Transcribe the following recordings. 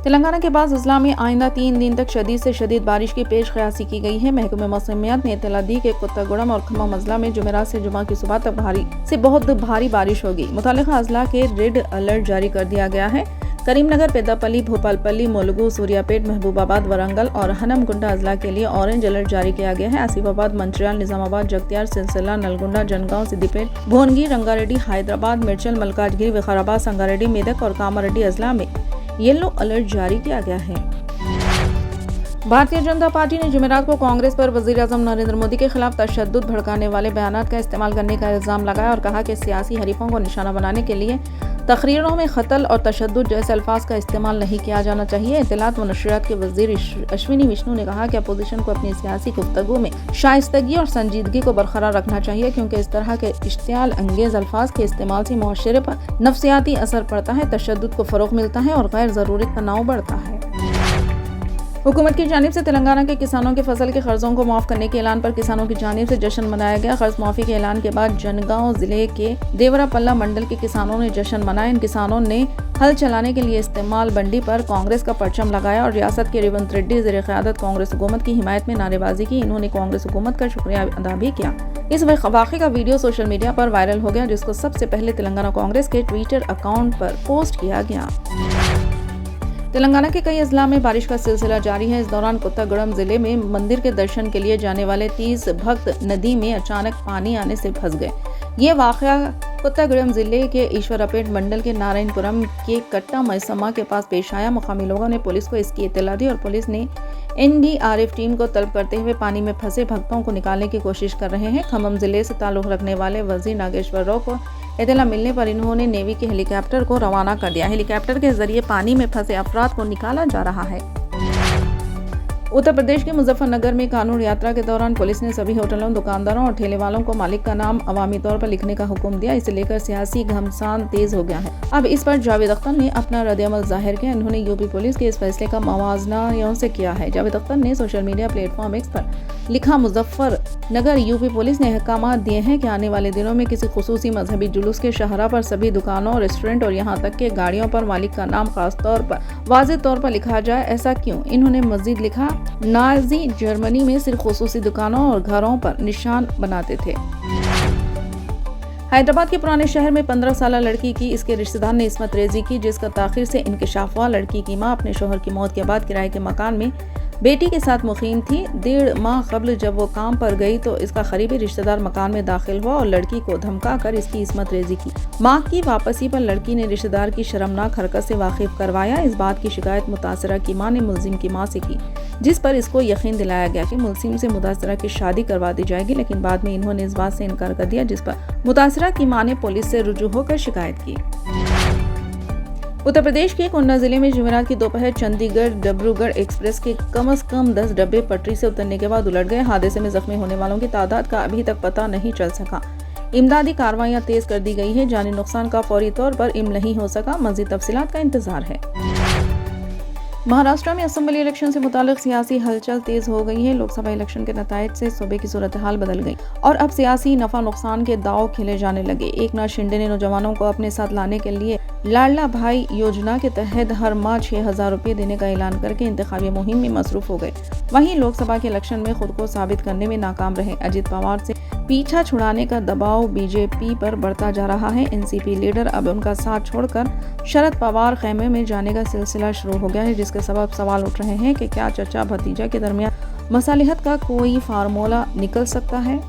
तेलंगाना के बाद अजला में आइंदा 3 दिन तक शदीद से शदीद बारिश की पेश क़यासी की गई है। महकमे मौसमियात ने इत्तला दी कि कोत्तागुड़म और खम्मम अजला में जुमेरात से जुमा की सुबह तक भारी से बहुत भारी बारिश होगी। मुतालिका अजला के रेड अलर्ट जारी कर दिया गया है। करीमनगर, पेद्दापल्ली, भोपालपल्ली, मुलुगु, सूर्यापेट, महबूबाबाद, वरंगल और हनमकुंडा अजला के लिए ऑरेंज अलर्ट जारी किया गया है। आसिफाबाद, मंचिर्याल, निजामाबाद, जगतियाल, सिलसिला, नलगुंडा, जनगांव, सिद्दीपेट, भुवनगिर, रंगारेड्डी, हैदराबाद, मिर्चल, मलकाजगिरी, विकाराबाद, संगारेड्डी, मेदक और कामारेड्डी अजला में येलो अलर्ट जारी किया गया है। भारतीय जनता पार्टी ने जुमेरात को कांग्रेस पर वजीर आजम नरेंद्र मोदी के खिलाफ तशद्दुद भड़काने वाले बयानात का इस्तेमाल करने का इल्जाम लगाया और कहा कि सियासी हरीफों को निशाना बनाने के लिए तकरीरों में कत्ल और तशद्दुद जैसे अल्फाज का इस्तेमाल नहीं किया जाना चाहिए। इत्तलात व नशरियात के वजीर अश्विनी विष्णु ने कहा कि अपोजिशन को अपनी सियासी गुफ्तगू में शाइस्तगी और संजीदगी को बरकरार रखना चाहिए, क्योंकि इस तरह के इश्तियाल अंगेज अल्फाज के इस्तेमाल से मुआशरे पर नफ्सियाती असर पड़ता है, तशद्दुद को फ़रोग़ मिलता है और गैर ज़रूरी तनाव बढ़ता है। हुकूमत की जानिब से तेलंगाना के किसानों के फसल के कर्जों को माफ़ करने के ऐलान पर किसानों की जानिब से जश्न मनाया गया। कर्ज माफ़ी के ऐलान के बाद जनगांव जिले के देवरापल्ला मंडल के किसानों ने जश्न मनाया। इन किसानों ने हल चलाने के लिए इस्तेमाल बंडी पर कांग्रेस का परचम लगाया और रियासत के रेवंत रेड्डी ज़ेर क़यादत कांग्रेस हुकूमत की हिमायत में नारेबाजी की। इन्होंने कांग्रेस हुकूमत का शुक्रिया अदा भी किया। इस वाक़े का वीडियो सोशल मीडिया पर वायरल हो गया, जिसको सबसे पहले तेलंगाना कांग्रेस के ट्विटर अकाउंट पर पोस्ट किया गया। तेलंगाना के कई अजला में बारिश का सिलसिला जारी है। इस दौरान कोत्तागुड़म जिले में मंदिर के दर्शन के लिए जाने वाले 30 भक्त नदी में अचानक पानी आने से फंस गए। ये वाक़या कोत्तागुड़म जिले के ईश्वरापेट मंडल के नारायणपुरम के कट्टा मैसमा के पास पेश आया। मुकामी लोगों ने पुलिस को इसकी इत्तला दी और पुलिस ने NDRF टीम को तलब करते हुए पानी में फंसे भक्तों को निकालने की कोशिश कर रहे हैं। खम्मम जिले से ताल्लुक़ रखने वाले वज़ीर नागेश्वर राव को इत्तला मिलने पर इन्होंने नेवी के हेलीकॉप्टर को रवाना कर दिया। हेलीकॉप्टर के जरिए पानी में फंसे अफराद को निकाला जा रहा है। उत्तर प्रदेश के मुजफ्फरनगर में कानून यात्रा के दौरान पुलिस ने सभी होटलों, दुकानदारों और ठेले वालों को मालिक का नाम अवामी तौर पर लिखने का हुक्म दिया। इसे लेकर सियासी घमासान तेज हो गया है। अब इस पर जावेद अख्तर ने अपना रद्द-ए-अमल जाहिर किया। उन्होंने यूपी पुलिस के इस फैसले का मवाजना यूं से किया है। जावेद अख्तर ने सोशल मीडिया प्लेटफॉर्म एक्स पर लिखा, मुजफ्फरनगर यूपी पुलिस ने अहकाम दिए हैं कि आने वाले दिनों में किसी खुसूसी मजहबी जुलूस के शहरा पर सभी दुकानों, रेस्टोरेंट और यहाँ तक के गाड़ियों पर मालिक का नाम खास तौर पर वाज़ेह तौर पर लिखा जाए। ऐसा क्यों? इन्होंने मजीद लिखा, नाज़ी जर्मनी में सिर्फ खुसूसी दुकानों और घरों पर निशान बनाते थे। हैदराबाद के पुराने शहर में 15 साल लड़की की इसके रिश्तेदार ने इस्मत रेजी की, जिसका ताखिर से इंकशाफ हुआ। लड़की की मां अपने शोहर की मौत के बाद किराए के मकान में बेटी के साथ मुकीम थी। 1.5 माह कबल जब वो काम पर गई तो इसका करीबी रिश्तेदार मकान में दाखिल हुआ और लड़की को धमका कर इसकी इस्मत रेजी की। मां की वापसी पर लड़की ने रिश्तेदार की शर्मनाक हरकत से वाकिफ करवाया। इस बात की शिकायत मुतासरा की मां ने मुलजिम की मां से की, जिस पर इसको यकीन दिलाया गया कि मुलजिम से मुतासरा की शादी करवा दी जाएगी, लेकिन बाद में इन्होंने इस बात से इनकार कर दिया, जिस पर मुतासरा की मां ने पुलिस से रुजू होकर शिकायत की। उत्तर प्रदेश के कोंडा जिले में जुमेरात की दोपहर चंडीगढ़ डिब्रूगढ़ एक्सप्रेस के कम से कम 10 डब्बे पटरी से उतरने के बाद उलट गए। हादसे में जख्मी होने वालों की तादाद का अभी तक पता नहीं चल सका। इमदादी कार्रवाइयां तेज कर दी गई है। जानी नुकसान का फौरी तौर पर इल्म नहीं हो सका। मज़ीद तफसीलात का इंतजार है। महाराष्ट्र में असेंबली इलेक्शन से मुतालिक सियासी हलचल तेज हो गई है। लोकसभा इलेक्शन के नतायज से सूबे की सूरत हाल बदल गई और अब सियासी नफा नुकसान के दाव खेले जाने लगे। एकनाथ शिंदे ने नौजवानों को अपने साथ लाने के लिए लाडला भाई योजना के तहत हर माह 6,000 रुपये देने का ऐलान करके इंतखाबी मुहिम में मसरूफ हो गए। वहीं लोकसभा के इलेक्शन में खुद को साबित करने में नाकाम रहे। अजित पवार से पीछा छुड़ाने का दबाव बीजेपी पर बढ़ता जा रहा है। एनसीपी लीडर अब उनका साथ छोड़कर शरद पवार खेमे में जाने का सिलसिला शुरू हो गया है, जिसके सबब सवाल उठ रहे हैं कि क्या चचा भतीजा के दरमियान मसालिहत का कोई फार्मूला निकल सकता है।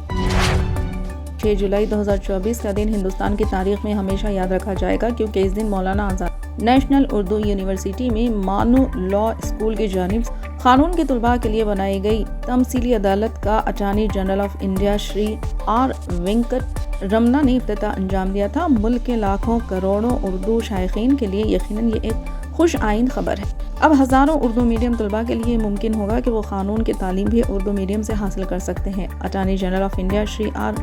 6 जुलाई 2024 का दिन हिंदुस्तान की तारीख में हमेशा याद रखा जाएगा, क्योंकि इस दिन मौलाना आज़ाद नेशनल उर्दू यूनिवर्सिटी में मानू लॉ स्कूल की जानिब कानून के तलबा के लिए बनाई गई तमसीली अदालत का attorney general of India Shri R Venkat Ramana ने इफ्तिताह अंजाम दिया था। मुल्क के लाखों करोड़ों उर्दू शायकीन के लिए यकीनन ये एक खुश आइंद खबर है। अब हज़ारों उर्दू मीडियम तलबा के लिए मुमकिन होगा कि वो कानून की तालीम भी उर्दू मीडियम से हासिल कर सकते हैं। Attorney general of India Shri R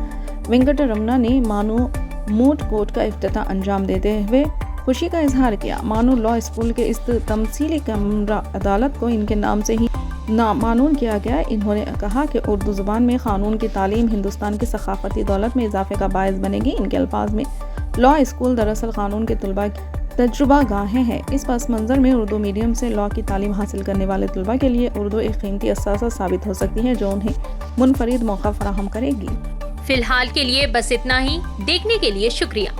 Venkat Ramana ने मानू मूट कोर्ट का इफ्तिताह अंजाम देते हुए खुशी का इजहार किया। मानू लॉ स्कूल के इस तमसीली कमरा अदालत को इनके नाम से ही नामानून किया गया। इन्होंने कहा कि उर्दू ज़ुबान में कानून की तालीम हिंदुस्तान की सकाफती दौलत में इजाफे का बायस बनेगी। इनके अल्फाज में लॉ स्कूल दरअसल कानून के तलबा तजुर्बा गाहें हैं। इस पस मंज़र में उर्दू मीडियम से लॉ की तालीम हासिल करने वाले तलबा के लिए उर्दू एक कीमती असासा साबित हो सकती है जो उन्हें मुनफरिद मौका फराहम करेगी। फिलहाल के लिए बस इतना ही। देखने के लिए शुक्रिया।